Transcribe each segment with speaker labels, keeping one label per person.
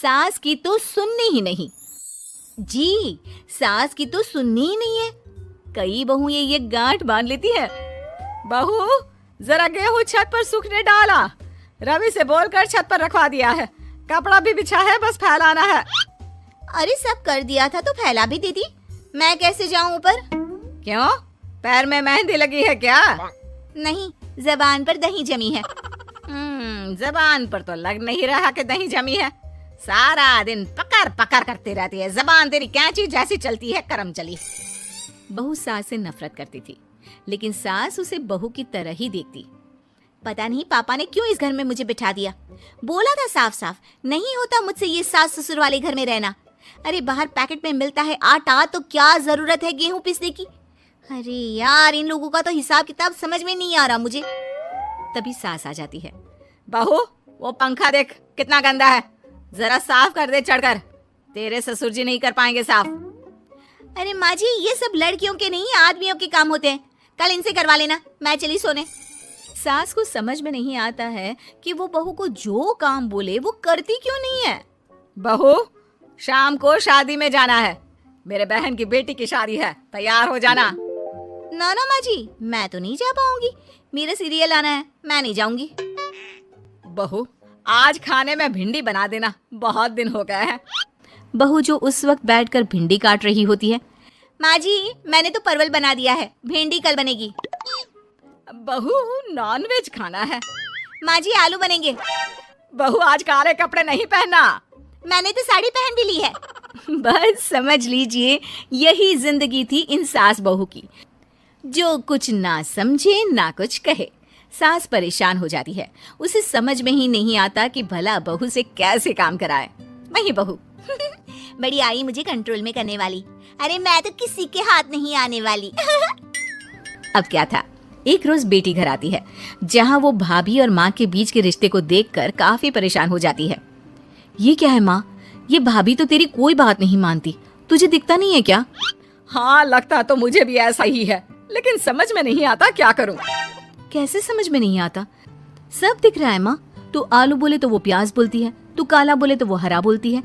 Speaker 1: सास की तो सुननी ही नहीं। जी, सास की तो सुननी ही नहीं है। कई बहू ये गांठ बांध लेती है।
Speaker 2: बहू, जरा गेहूं छत पर सूखने डाला। रवि से बोलकर छत पर रखवा दिया है। कपड़ा भी बिछा है, बस फैलाना है।
Speaker 1: अरे सब कर दिया था तो फैला भी देती। मैं कैसे जाऊं ऊपर?
Speaker 2: क्यों, पैर में मेहंदी लगी है क्या?
Speaker 1: नहीं, जबान पर दही जमी है।
Speaker 2: जबान पर तो लग नहीं रहा कि दही जमी है। सारा दिन पकड़ पकड़ करती रहती है। जबान तेरी कैंची जैसी चलती है, करम चली।
Speaker 1: बहू सास से नफरत करती थी, लेकिन सास उसे बहू की तरह ही देखती। पता नहीं पापा ने क्यों इस घर में मुझे बिठा दिया। बोला था साफ साफ, नहीं होता मुझसे ये सास ससुर वाले घर में रहना। अरे बाहर पैकेट में मिलता है आटा, तो क्या जरूरत है गेहूं पीसने की। अरे यार, इन लोगों का तो हिसाब किताब समझ में नहीं आ रहा मुझे। तभी सास आ जाती है।
Speaker 2: बहू, वो पंखा देख कितना गंदा है, जरा साफ कर दे चढ़कर। तेरे ससुर जी नहीं कर पाएंगे साफ।
Speaker 1: अरे माँ जी, ये सब लड़कियों के नहीं आदमियों के काम होते हैं। कल इनसे करवा लेना, मैं चली सोने। सास को समझ में नहीं आता है कि वो बहू को जो काम बोले वो करती क्यों नहीं है।
Speaker 2: बहू, शाम को शादी में जाना है। मेरे बहन की बेटी की शादी है, तैयार हो जाना।
Speaker 1: ना ना माँ जी, मैं तो नहीं जा पाऊंगी। मेरा सीरियल आना है, मैं नहीं जाऊंगी।
Speaker 2: बहू, आज खाने में भिंडी बना देना, बहुत दिन हो गए हैं।
Speaker 1: बहू जो उस वक्त बैठकर भिंडी काट रही होती है। माँ जी, मैंने तो परवल बना दिया है, भिंडी कल बनेगी।
Speaker 2: बहू, नॉनवेज खाना है।
Speaker 1: माँ जी, आलू बनेंगे।
Speaker 2: बहू, आज काले कपड़े नहीं पहनना।
Speaker 1: मैंने तो साड़ी पहन भी ली है। बस समझ लीजिए, यही जिंदगी थी इन सास बहू की, जो कुछ ना समझे ना कुछ कहे। सास परेशान हो जाती है, उसे समझ में ही नहीं आता कि भला बहू से कैसे काम कराए। वही बहू बड़ी आई मुझे कंट्रोल में करने वाली। अरे मैं तो किसी के हाथ नहीं आने वाली। अब क्या था, एक रोज बेटी घर आती है, जहाँ वो भाभी और माँ के बीच के रिश्ते को देखकर काफी परेशान हो जाती है। ये क्या है माँ, ये भाभी तो तेरी कोई बात नहीं मानती, तुझे दिखता नहीं है क्या?
Speaker 2: हाँ, लगता तो मुझे भी ऐसा ही है, लेकिन समझ में नहीं आता क्या करूं।
Speaker 1: कैसे समझ में नहीं आता? सब दिख रहा है माँ। तू आलू बोले तो वो प्याज बोलती है, तू काला बोले तो वो हरा बोलती है।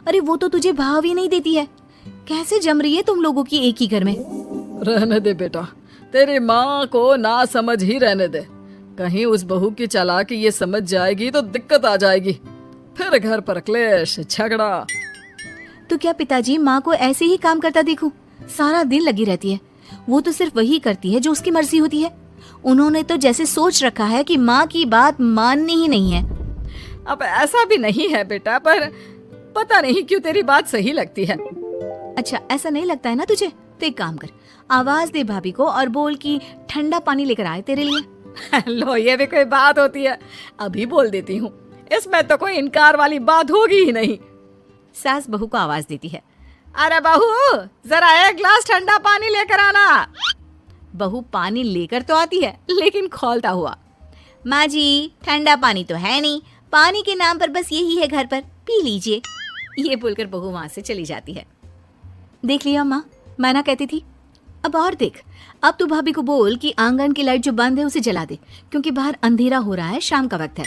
Speaker 1: अरे वो तो तुझे भाव ही नहीं देती है। कैसे जम रही है तुम लोगों की एक ही घर में?
Speaker 2: रहने दे बेटा, तेरी माँ को ना समझ ही रहने दे। कहीं उस बहू की चालाकी ये समझ जाएगी तो दिक्कत आ जाएगी, फिर घर पर क्लेश झगड़ा।
Speaker 1: तो क्या पिताजी माँ को ऐसे ही काम करता देखूं? सारा दिन लगी रहती है। वो तो सिर्फ वही करती है जो उसकी मर्जी होती है। उन्होंने तो जैसे सोच रखा है कि माँ की बात माननी ही नहीं है।
Speaker 2: अब ऐसा भी नहीं है बेटा, पर पता नहीं क्यों तेरी बात सही लगती है।
Speaker 1: अच्छा, ऐसा नहीं लगता है ना तुझे? तो एक काम कर, आवाज दे भाभी को और बोल कि ठंडा पानी लेकर आए तेरे लिए।
Speaker 2: लो, ये भी कोई बात होती है? अभी बोल देती हूँ, इसमें तो कोई इनकार वाली बात होगी ही नहीं।
Speaker 1: सास बहू को आवाज देती है।
Speaker 2: अरे बहू, जरा एक गिलास ठंडा पानी लेकर आना।
Speaker 1: बहू पानी लेकर तो आती है, लेकिन खौलता हुआ। माँ जी, ठंडा पानी तो है नहीं, पानी के नाम पर बस यही है घर पर, पी लीजिए। ये बोलकर बहू वहां से चली जाती है। देख लिया माँ, मैं ना कहती थी। अब और देख, अब तू भाभी को बोल कि आंगन की लाइट जो बंद है उसे जला दे, क्योंकि बाहर अंधेरा हो रहा है, शाम का वक्त है।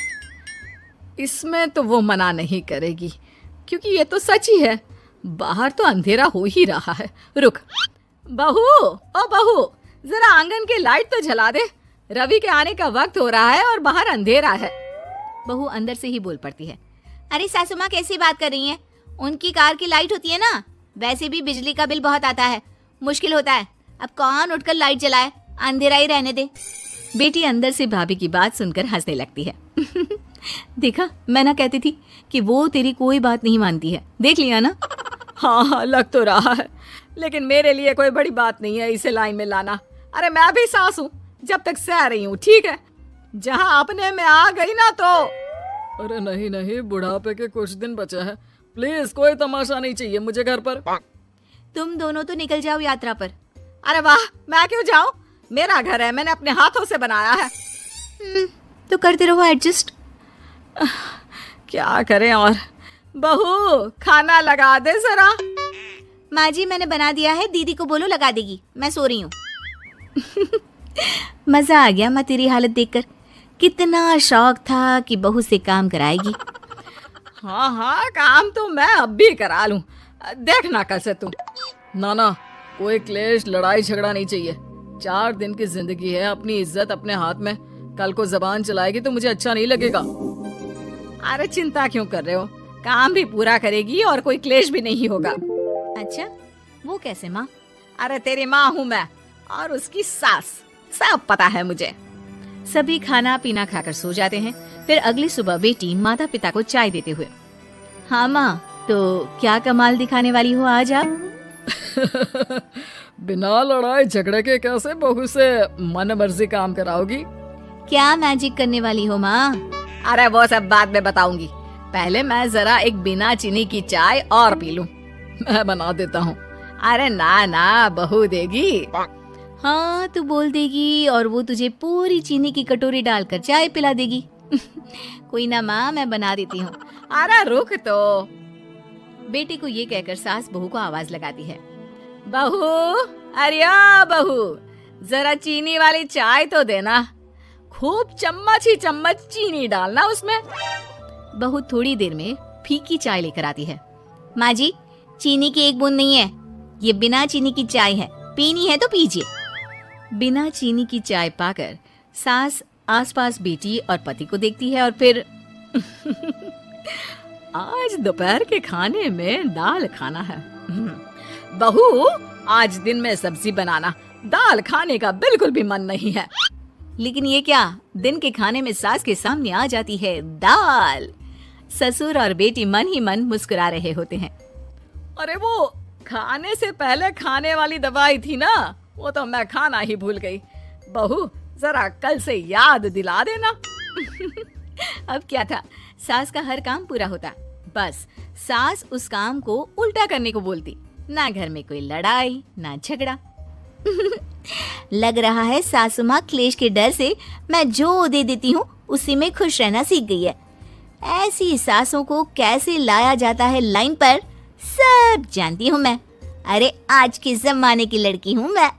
Speaker 2: इसमें तो वो मना नहीं करेगी, क्योंकि ये तो सच ही है, बाहर तो अंधेरा हो ही रहा है। रुक बहू, ओ बहू, जरा आंगन की लाइट तो जला दे। रवि के आने का वक्त हो रहा है और बाहर अंधेरा है।
Speaker 1: बहू अंदर से ही बोल पड़ती है। अरे सासू माँ, कैसी बात कर रही हैं? उनकी कार की लाइट होती है ना, वैसे भी बिजली का बिल बहुत आता है, मुश्किल होता है। अब कौन उठकर लाइट जलाए, अंधेरा ही रहने दे। बेटी अंदर से भाभी की बात सुनकर हंसने लगती है। देखा, मैं ना कहती थी कि वो तेरी कोई बात नहीं मानती है, देख लिया ना।
Speaker 2: हाँ हाँ, लग तो रहा है, लेकिन मेरे लिए कोई बड़ी बात नहीं है इसे लाइन में लाना। अरे मैं भी सास हूँ, जब तक सह रही हूँ, ठीक है? जहाँ अपने में आ गई ना तो। अरे नहीं नहीं, बुढ़ापे के कुछ दिन बचे हैं, प्लीज कोई तमाशा नहीं चाहिए मुझे घर पर।
Speaker 1: तुम दोनों तो निकल जाओ यात्रा पर।
Speaker 2: अरे वाह, मैं क्यों जाऊं? मेरा घर है, मैंने अपने हाथों से बनाया है।
Speaker 1: तो करते रहो एडजस्ट।
Speaker 2: क्या करें और। बहू, खाना लगा दे जरा।
Speaker 1: माँ जी, मैंने बना दिया है, दीदी को बोलो लगा देगी, मैं सो रही हूँ। मजा आ गया माँ तेरी हालत देखकर। कितना शौक था कि बहू से काम कराएगी।
Speaker 2: हाँ हाँ, काम तो मैं अब भी करा लूं, देखना कल से तू। ना कोई क्लेश लड़ाई झगड़ा नहीं चाहिए। 4 दिन की जिंदगी है, अपनी इज्जत अपने हाथ में। कल को जबान चलाएगी तो मुझे अच्छा नहीं लगेगा। अरे चिंता क्यों कर रहे हो, काम भी पूरा करेगी और कोई क्लेश भी नहीं होगा।
Speaker 1: अच्छा, वो कैसे माँ?
Speaker 2: अरे तेरी माँ हूँ मैं और उसकी सास, सब पता है मुझे।
Speaker 1: सभी खाना पीना खाकर सो जाते हैं। फिर अगली सुबह बेटी माता पिता को चाय देते हुए, हाँ माँ, तो क्या कमाल दिखाने वाली हो आज आप?
Speaker 2: बिना लड़ाई झगड़े के कैसे बहू से मन मर्जी काम कराओगी?
Speaker 1: क्या मैजिक करने वाली हो माँ?
Speaker 2: अरे वो सब बाद में बताऊंगी, पहले मैं जरा एक बिना चीनी की चाय और पी लूं। मैं बना देता हूँ। अरे ना बहू देगी।
Speaker 1: हाँ, तू बोल देगी और वो तुझे पूरी चीनी की कटोरी डालकर चाय पिला देगी। कोई ना माँ, मैं बना देती हूँ।
Speaker 2: अरे रुक तो।
Speaker 1: बेटे को ये कहकर सास बहू को आवाज लगाती है,
Speaker 2: बहू, अरे बहू, जरा चीनी वाली चाय तो देना। खूब चम्मच ही चम्मच चीनी डालना उसमें।
Speaker 1: बहू थोड़ी देर में फीकी चाय लेकर आती है। माँ जी, चीनी की एक बूंद नहीं है, ये बिना चीनी की चाय है, पीनी है तो पीजिए। बिना चीनी की चाय पाकर सास आसपास बेटी और पति को देखती है और फिर
Speaker 2: आज दोपहर के खाने में दाल खाना है। बहू, आज दिन में सब्जी बनाना, दाल खाने का बिल्कुल भी मन नहीं है।
Speaker 1: लेकिन ये क्या, दिन के खाने में सास के सामने आ जाती है दाल। ससुर और बेटी मन ही मन मुस्कुरा रहे होते हैं।
Speaker 2: अरे वो खाने से पहले खाने वाली दवाई थी ना, वो तो मैं खाना ही भूल गई। बहू, जरा कल से याद दिला देना।
Speaker 1: अब क्या था, सास का हर काम पूरा होता, बस सास उस काम को उल्टा करने को बोलती। ना घर में कोई लड़ाई ना झगड़ा। लग रहा है सासू माँ क्लेश के डर से मैं जो दे देती हूँ उसी में खुश रहना सीख गई है। ऐसी सासों को कैसे लाया जाता है लाइन पर, सब जानती हूँ मैं। अरे आज के जमाने की लड़की हूँ मैं।